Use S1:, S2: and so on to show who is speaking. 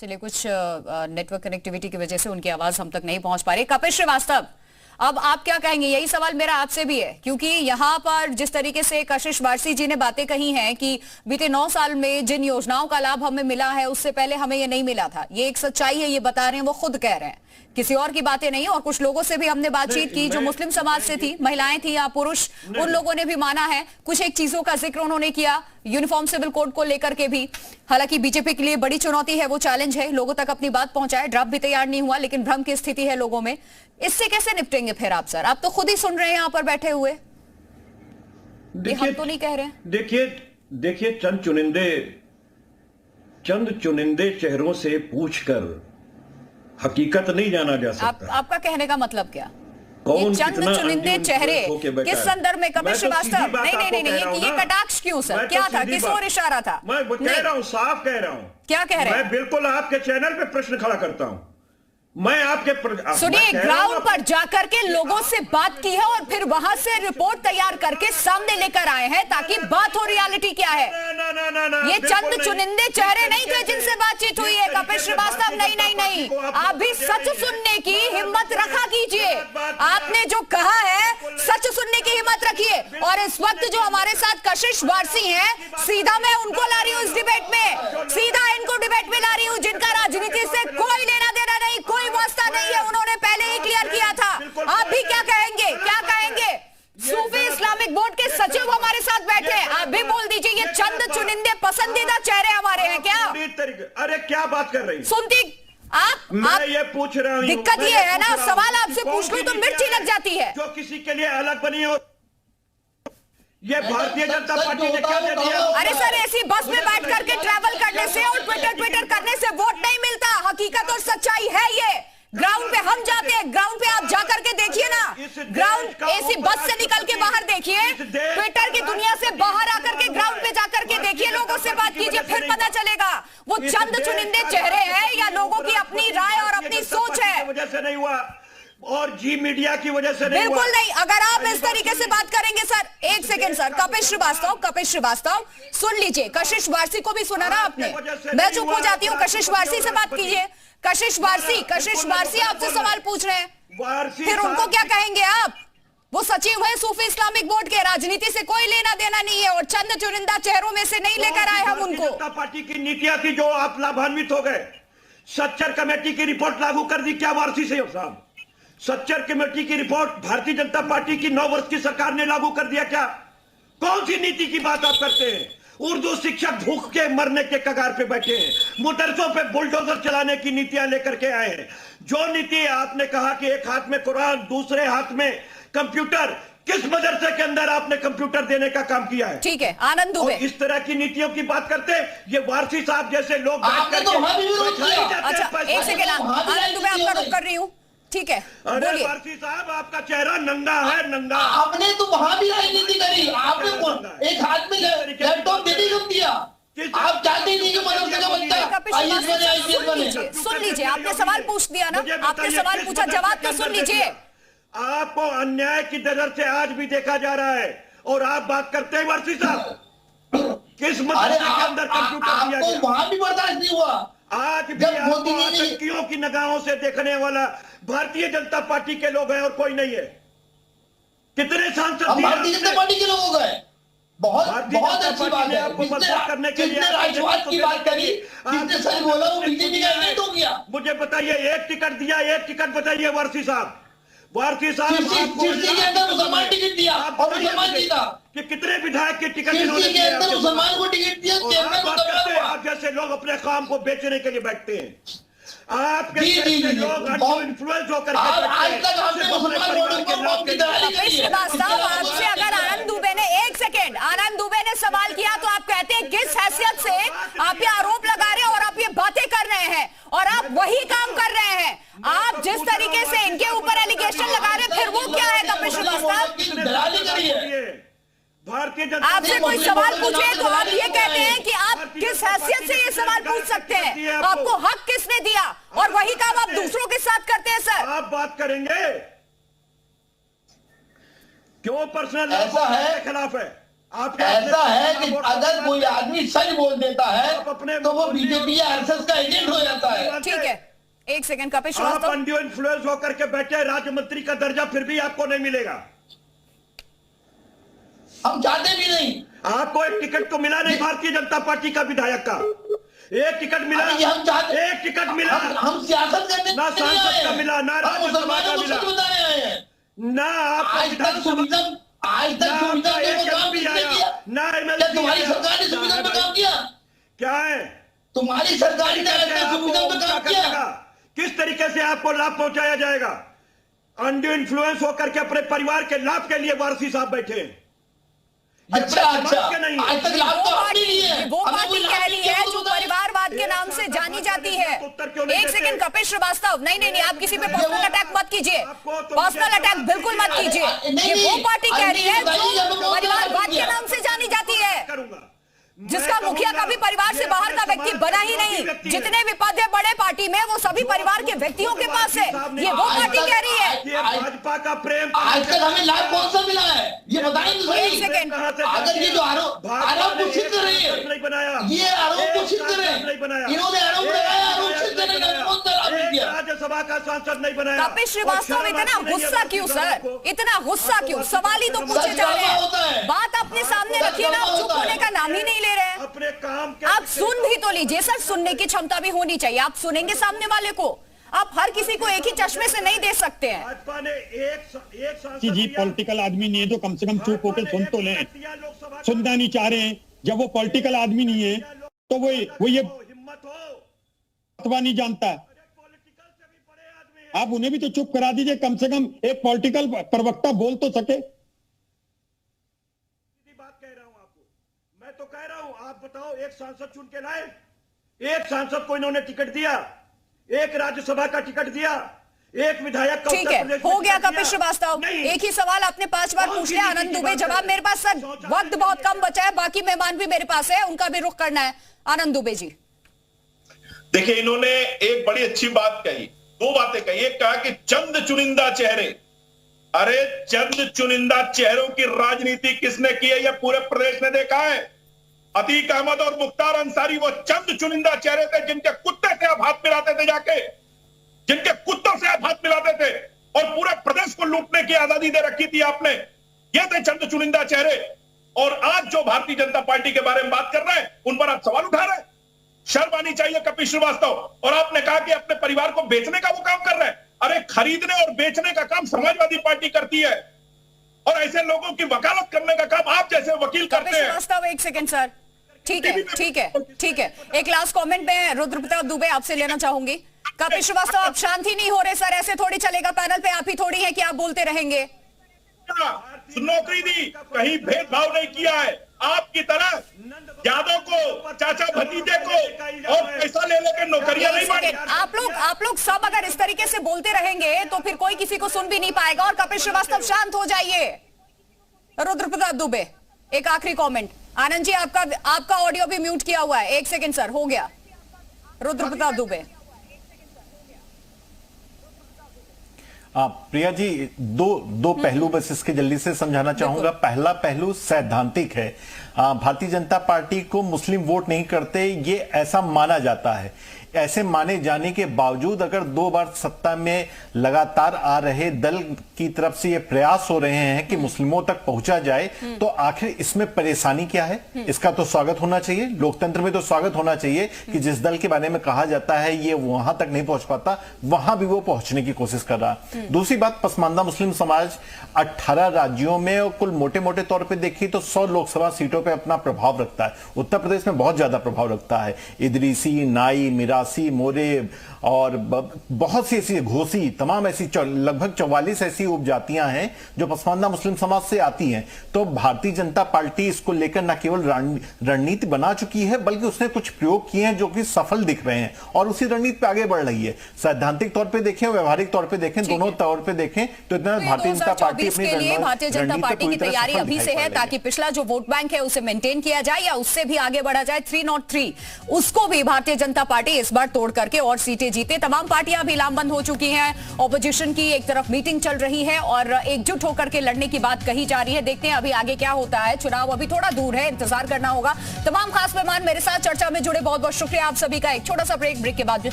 S1: चलिए, कुछ network connectivity की वजह से उनकी आवाज हम तक नहीं पहुंच पा रही। कपिल श्रीवास्तव, अब आप क्या कहेंगे? यही सवाल मेरा आपसे भी है, क्योंकि यहाँ पर जिस तरीके से कशिश वारसी जी ने बातें कही हैं कि बीते 9 साल में जिन योजनाओं का लाभ हमें मिला है उससे पहले हमें ये नहीं मिला था, ये एक सच्चाई है, ये बता रहे हैं, वो खुद कह रहे हैं, किसी और की बातें नहीं। और कुछ लोगों से भी हमने बातचीत की जो मुस्लिम समाज से थी, महिलाएं थी या पुरुष, उन लोगों ने भी माना है। कुछ एक चीजों का जिक्र उन्होंने किया यूनिफॉर्म सिविल कोड को लेकर के भी। हालांकि बीजेपी के लिए बड़ी चुनौती है, वो चैलेंज है, लोगों तक अपनी बात पहुंचाए, ड्राफ्ट भी तैयार नहीं हुआ, लेकिन भ्रम की स्थिति है लोगों में। इससे कैसे निपटेंगे फिर आप सर? आप तो खुद ही सुन रहे हैं यहाँ पर बैठे हुए, ये हम तो नहीं कह रहे हैं।
S2: देखिए चंद चुनिंदे चेहरों से पूछकर हकीकत नहीं जाना जा सकता।
S1: आपका कहने का मतलब क्या?
S2: कौन
S1: चंद चुनिंदे चेहरे किस संदर्भ में? कपिल श्रीवास्तव, नहीं, ये कटाक्ष क्यों सर? क्या था, किस ओर इशारा था?
S2: मैं कह रहा हूं, साफ कह रहा हूं।
S1: क्या कह रहे हैं?
S2: मैं बिल्कुल आपके चैनल पे प्रश्न खड़ा करता हूं। मैं आपके
S1: सुनिए, ग्राउंड पर जाकर के लोगों से बात की है और फिर वहां से रिपोर्ट तैयार करके सामने लेकर आए हैं ताकि बात हो रियलिटी क्या है। ये चंद चुनिंदे चेहरे नहीं थे जिनसे बातचीत हुई है कपिल श्रीवास्तव। नहीं, आप भी सच सुनने की हिम्मत रखा कीजिए। आपने जो कहा है सच सुनने की हिम्मत रखिए। और इस वक्त जो हमारे साथ कशिश वारसी हैं, सीधा मैं उनको ला रही हूँ इस डिबेट में, सीधा इनको डिबेट में ला रही हूँ, जिनका राजनीति से कोई लेना देना नहीं, कोई वास्ता नहीं है, उन्होंने पहले ही क्लियर किया था। आप भी क्या कहेंगे? सूफी इस्लामिक बोर्ड के सचिव हमारे साथ बैठे हैं, आप भी बोल दीजिए ये चंद चुनिंदे पसंदीदा चेहरे हमारे हैं क्या?
S2: अरे क्या बात कर रही?
S1: सुनती
S2: मैं ये पूछ रहा हूँ,
S1: दिक्कत ये है ना, सवाल आपसे पूछ लूं तो मिर्ची लग जाती है।
S2: जो किसी के लिए अलग बनी हो, ये भारतीय जनता पार्टी ने क्या दे दिया?
S1: अरे सर, ऐसी बस में बैठ करके ट्रैवल करने से और ट्विटर करने से वोट नहीं मिलता। हकीकत और सच्चाई है ये। ग्राउंड पे हम जाते हैं, ग्राउंड पे आप जाकर के देखिए ना, ग्राउंड ऐसी बस से निकल के बाहर देखिए, ट्विटर की दुनिया से बाहर आकर के ग्राउंड पे जाकर के देखिए, लोगों से बात कीजिए, फिर पता चलेगा वो चंद चुनिंदे चेहरे हैं या लोगों की अपनी राय और अपनी सोच है।
S2: वजह से नहीं हुआ और जी मीडिया की वजह से नहीं हुआ।
S1: बिल्कुल नहीं। अगर आप इस तरीके से बात करेंगे सर, एक सेकेंड सर, कपिल श्रीवास्तव सुन लीजिए, कशिश वारसी को भी सुना ना आपने, मैं चुप हो जाती हूँ। कशिश वारसी से बात कीजिए। कशिश वारसी आपसे सवाल पूछ रहे हैं, फिर उनको क्या कहेंगे आप? वो सचिव है सूफी इस्लामिक बोर्ड के, राजनीति से कोई लेना देना नहीं है और चंद चुनिंदा चेहरों में से नहीं लेकर आए हम उनको।
S2: जनता पार्टी की नीतियां थी जो आप लाभान्वित हो गए। सच्चर कमेटी की रिपोर्ट लागू कर दी क्या वारसी से साहब? सच्चर कमेटी की रिपोर्ट भारतीय जनता पार्टी की 9 वर्ष की सरकार ने लागू कर दिया क्या? कौन सी नीति की बात आप करते हैं? उर्दू शिक्षक भूख के मरने के कगार पे बैठे हैं, मदरसों पे बुलडोजर चलाने की नीतियां लेकर के आए हैं। जो नीति आपने कहा कि एक हाथ में कुरान दूसरे हाथ में कंप्यूटर, किस मदरसे के अंदर आपने कंप्यूटर देने का काम किया है?
S1: ठीक है, आनंद दुबे
S2: इस तरह की नीतियों की बात करते हैं ये वारसी साहब जैसे लोग
S1: अच्छा, एक सेकेंड, आनंद दुबे आपका रुख कर रही हूँ, ठीक है,
S2: अरे वारसी साहब आपका चेहरा नंगा है, नंगा।
S3: आपने तो वहां भी राजनीति करी, आपने एक हाथ में लैपटॉप देने क्यों दिया? आप चाहते नहीं कि मदरसे का बच्चा आईएएस बने, आईपीएस बने।
S1: सुन लीजिए, आपने सवाल पूछ दिया ना, आपने सवाल पूछा, जवाब तो सुन लीजिए।
S2: आपको अन्याय की नजर से आज भी देखा जा रहा है और आप बात करते हैं वारसी साहब, किस मदरसे के अंदर कंप्यूटर दिया गया?
S3: वहां भी बर्दाश्त नहीं हुआ।
S2: आज भी आपको आतंकियों की निगाहों से देखने वाला भारतीय जनता पार्टी के लोग हैं और कोई नहीं है। कितने सांसद
S3: भारतीय जनता पार्टी के लोग हो गए, बहुत अच्छी बात है।
S2: आपको मदद करने के लिए
S3: राष्ट्रवाद की बात करी, जिसने सच बोला वो बीजेपी का एजेंट हो गया।
S2: मुझे बताइए, एक टिकट दिया, एक टिकट बताइए वारसी साहब। वारसी साहब
S3: के अंदर मुसलमान टिकट दिया और मुसलमान जीता
S2: कि कितने विधायक के टिकट
S3: के अंदर मुसलमान को टिकट दिया,
S2: आप जैसे लोग अपने काम को बेचने के लिए बैठते हैं। आपके लोग इन्फ्लुएंस होकर
S1: आपसे अगर आनंद दुबे ने, एक सेकेंड, आनंद दुबे ने सवाल किया तो आप कहते हैं किस हैसियत से आप ये आरोप लगा रहे हैं और आप ये बातें कर रहे हैं और आप वही काम कर रहे हैं। आप जिस तरीके से इनके ऊपर एलिगेशन लगा रहे हैं, फिर वो क्या है कपिल श्रीवास्तव? आपसे कोई सवाल पूछे तो आप ये कहते हैं कि आप किस हैसियत से ये सवाल पूछ सकते हैं, आपको हक किसने दिया? और वही काम आप दूसरों के साथ करते हैं सर।
S2: आप बात करेंगे क्यों पर्सनल
S3: ऐसा है
S2: के खिलाफ है?
S3: ऐसा है कि अगर कोई आदमी सच बोल देता है तो वो बीजेपी या आरएसएस का एजेंट हो जाता है।
S1: ठीक है, एक सेकंड कपिल
S2: आप
S1: श्रीवास्तव।
S2: अनड्यू इन्फ्लुएंस होकर के बैठे राज्य मंत्री का दर्जा फिर भी आपको नहीं मिलेगा।
S3: हम चाहते भी नहीं।
S2: आपको एक टिकट तो मिला नहीं भारतीय जनता पार्टी का विधायक का, एक टिकट मिला,
S3: हम चाहते,
S2: एक टिकट मिला।
S3: हम सियासत करने
S2: ना सांसद का मिला, ना राज्यसभा का मिला, ना आपको
S3: आज तक सुविधा पे वो काम किसने किया?
S2: ना
S3: क्या तुम्हारी सरकार ने सुविधा पे काम किया?
S2: क्या है
S3: तुम्हारी सरकार ने सुविधा पे काम किया?
S2: किस तरीके से आपको लाभ पहुंचाया जाएगा? अनड्यू इन्फ्लुएंस होकर के अपने परिवार के लाभ के लिए वारसी साहब बैठे हैं।
S3: अच्छा, आज तक लाभ तो आपने लिए है।
S1: वो पार्टी कह रही है जो परिवारवाद के नाम से जानी जाती है। एक सेकंड कपिल श्रीवास्तव, नहीं, आप किसी पे पर्सनल अटैक मत कीजिए, पर्सनल अटैक बिल्कुल मत कीजिए। ये वो पार्टी कह रही है जो परिवारवाद के नाम से जानी जाती है, जिसका मुखिया कभी परिवार से बाहर का व्यक्ति बना ही नहीं। जितने भी पद है बड़े पार्टी में वो सभी परिवार के व्यक्तियों के पास है। ये वो पार्टी कह रही है।
S2: भाजपा का प्रेम
S3: आज तक हमें लाभ कौन सा मिला है ये बताएं तो सही।
S1: एक सेकंड,
S3: अगर ये जो आरोप को सिद्ध कर रही है,
S2: नहीं बनाया,
S3: ये आरोप को सिद्ध करें, इन्होंने आरोप लगाया, आरोप सिद्ध नहीं किया, कौन सा लाभ नहीं किया?
S2: राज्यसभा का सांसद नहीं बनाया।
S1: कपिल श्रीवास्तव इतना गुस्सा क्यों सर, इतना गुस्सा क्यों? सवाल ही तो पूछे जा रहे हैं, बात अपने सामने रखिए ना, आप चुप होने का नाम ही नहीं ले रहे हैं।
S2: अपने काम के
S1: आप सुन भी तो लीजिए सर, सुनने की क्षमता भी होनी चाहिए। आप सुनेंगे सामने वाले को, आप हर किसी को एक ही चश्मे से नहीं देख सकते हैं।
S2: भाजपा ने एक
S4: जी पॉलिटिकल आदमी नहीं है तो कम से कम चुप होकर सुन तो लें। सुनना नहीं चाह रहे हैं। जब वो पॉलिटिकल आदमी नहीं है तो वो ये
S2: हिम्मत हो,
S4: फतवा नहीं जानता।
S2: पॉलिटिकल से भी बड़े आदमी हैं।
S4: आप उन्हें भी तो चुप करा दीजिए, कम से कम एक पॉलिटिकल प्रवक्ता बोल तो सके।
S2: बात कह रहा हूं आपको, मैं तो कह रहा हूं, आप बताओ एक सांसद चुन के लाए, एक सांसद को इन्होंने टिकट दिया, एक राज्यसभा का टिकट दिया, एक विधायक का।
S1: ठीक है, हो गया कपिल श्रीवास्तव, एक ही सवाल आपने 5 बार पूछ लिया। आनंद दुबे जवाब, मेरे पास सर वक्त बहुत कम बचा है, बाकी मेहमान भी मेरे पास है, उनका भी रुख करना है। आनंद दुबे जी
S5: देखिए, इन्होंने एक बड़ी अच्छी बात कही, 2 बातें कही। एक कहा कि चंद चुनिंदा चेहरे, अरे चंद चुनिंदा चेहरों की राजनीति किसने की है? यह पूरे प्रदेश ने देखा है। अतीक अहमद और मुख्तार अंसारी वो चंद चुनिंदा चेहरे थे जिनके कुत्ते से आप हाथ मिलाते थे, जाके जिनके कुत्तों से आप हाथ मिलाते थे, और पूरे प्रदेश को लूटने की आजादी दे रखी थी आपने। ये थे चंद चुनिंदा चेहरे। और आज जो भारतीय जनता पार्टी के बारे में बात कर रहे हैं उन पर आप सवाल उठा रहे हैं। शर्म आनी चाहिए कपिल श्रीवास्तव। और आपने कहा कि अपने परिवार को बेचने का वो काम कर रहे हैं। अरे खरीदने और बेचने का काम समाजवादी पार्टी करती है, और ऐसे लोगों की वकालत करने का काम आप जैसे वकील करते हैं।
S1: श्रीवास्तव एक सेकंड सर, ठीक है। एक लास्ट कमेंट में रुद्र प्रताप दुबे आपसे लेना चाहूंगी। कपिल श्रीवास्तव आप शांति नहीं हो रहे सर, ऐसे थोड़ी चलेगा। पैनल पे आप ही थोड़ी है कि आप बोलते रहेंगे।
S5: नौकरी दी, कहीं भेदभाव नहीं किया है। आपकी तरह यादव को, चाचा भतीजे को और पैसा ले लेकर नौकरियां नहीं बांटी।
S1: आप लोग सब अगर इस तरीके से बोलते रहेंगे तो फिर कोई किसी को सुन भी नहीं पाएगा। और कपिल श्रीवास्तव शांत हो जाइए। रुद्र प्रताप दुबे एक आखिरी कमेंट। आनंद जी आपका ऑडियो भी म्यूट किया हुआ है। 1 सेकंड सर, हो गया। रुद्र प्रताप दुबे।
S6: प्रिया जी, दो पहलू बस इसके जल्दी से समझाना चाहूंगा। पहला पहलू सैद्धांतिक है। भारतीय जनता पार्टी को मुस्लिम वोट नहीं करते, ये ऐसा माना जाता है। ऐसे माने जाने के बावजूद अगर 2 बार सत्ता में लगातार आ रहे दल की तरफ से ये प्रयास हो रहे हैं कि मुस्लिमों तक पहुंचा जाए, तो आखिर इसमें परेशानी क्या है? इसका तो स्वागत होना चाहिए। लोकतंत्र में तो स्वागत होना चाहिए कि जिस दल के बारे में कहा जाता है ये वहां तक नहीं पहुंच पाता, वहां भी वो पहुंचने की कोशिश कर रहा। दूसरी बात, पसमानदा मुस्लिम समाज 18 राज्यों में और कुल मोटे मोटे तौर पर देखिए तो 100 लोकसभा सीटों पर अपना प्रभाव रखता है। उत्तर प्रदेश में बहुत ज्यादा प्रभाव रखता है। इदरीसी, नाई, मिरासी, मोरे और बहुत सी ऐसी, घोसी, तमाम ऐसी लगभग 44 ऐसी उपजातियां हैं जो पसमानदा मुस्लिम समाज से आती हैं। तो भारतीय जनता पार्टी इसको लेकर न केवल रणनीति बना चुकी है, बल्कि उसने कुछ प्रयोग किए हैं जो कि सफल दिख रहे हैं और उसी रणनीति पे आगे बढ़ रही है। सैद्धांतिक तौर पे देखें, व्यवहारिक तौर पे देखें, दोनों तौर पे देखें तो इतना भारतीय जनता पार्टी अपनी
S1: भारतीय जनता पार्टी की तैयारी अभी से है ताकि पिछला जो वोट बैंक है उसे मेंटेन किया जाए या उससे भी आगे बढ़ा जाए। 303 उसको भी भारतीय जनता पार्टी इस बार तोड़ करके और सीटें जीते। तमाम पार्टियां अभी लामबंद हो चुकी हैं, ऑपोजिशन की एक तरफ मीटिंग चल रही है और एकजुट होकर के लड़ने की बात कही जा रही है। देखते हैं अभी आगे क्या होता है। चुनाव अभी थोड़ा दूर है, इंतजार करना होगा। तमाम खास मेहमान मेरे साथ चर्चा में जुड़े, बहुत बहुत शुक्रिया आप सभी का। एक छोटा सा ब्रेक के बाद भी